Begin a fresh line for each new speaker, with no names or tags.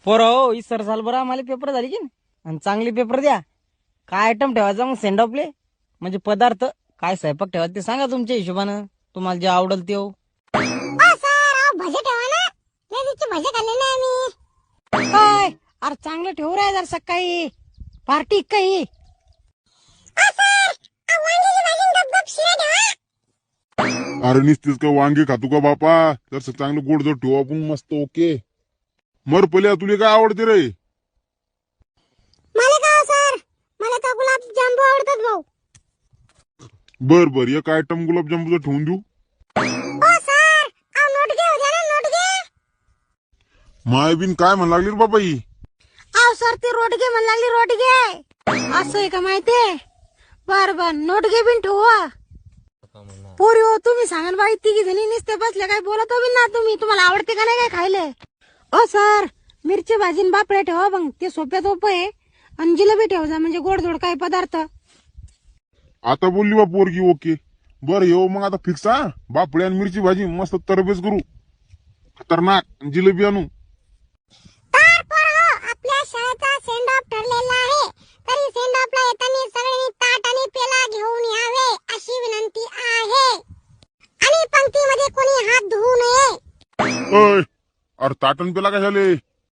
पोरं हो सर साल बरं आम्हाला पेपर झाली की नाही? आणि चांगली पेपर द्या. काय आयटम ठेवायचा मग सेंड ऑफले म्हणजे पदार्थ काय स्वयंपाक ठेवायचं ते सांगा तुमच्या हिशोबानं तुम्हाला जे आवडेल ते हो.
सर भजे ठेवा ना. त्या दिवशी भजे खाल्ले नाही आम्ही.
काय अरे चांगलं ठेवू राय जर सकाळी पार्टी काही.
अरे निसतीस का वांगे खातो का बापा? तर चांगलं गोडधोड ठेवू आपण मस्त ओके. मर पल्या तुला काय आवडते रे?
मला का सर मला का गुलाब जांबू आवडतात भाऊ.
बर बर एक आयटम गुलाबजामुनचं ठेवून देऊ.
सर नोट घे हो द्या ना नोट घे.
मायबीन काय म्हण लागली रे बाबा ही?
सर ते रोडगे म्हण लागली रोडगे असं आहे का माहितीये. बर बर नोटगे बिन ठेवा. पोरी हो तुम्ही सांगा बाई तिघी जणी नुसते बसले काय बोलत हो बी ना तुम्ही. तुम्हाला आवडते का नाही काय खायले? सर मिरची भाजीन बापड्या ठेवा मग ते सोप्यात सोपं आहे. आणि जिलेबी ठेवा म्हणजे गोडधोड काय पदार्थ.
आता बोलली बा पोरगी ओके. बर येऊ मग आता फिक्स हा. बापडे आणि मिरची भाजी मस्त तरबेज करू. खतरनाक जिलेबी आणू.
तर पोरं आपल्या शाळेचा सेंड ऑफ ठरलेला आहे. तरी सेंड ऑफला येताना सगळ्यांनी ताट आणि पेला घेऊन यावे अशी विनंती आहे. आणि पंक्तीमध्ये कोणी हात धुवू नये.
अय अरे ताटण पेला कशाले?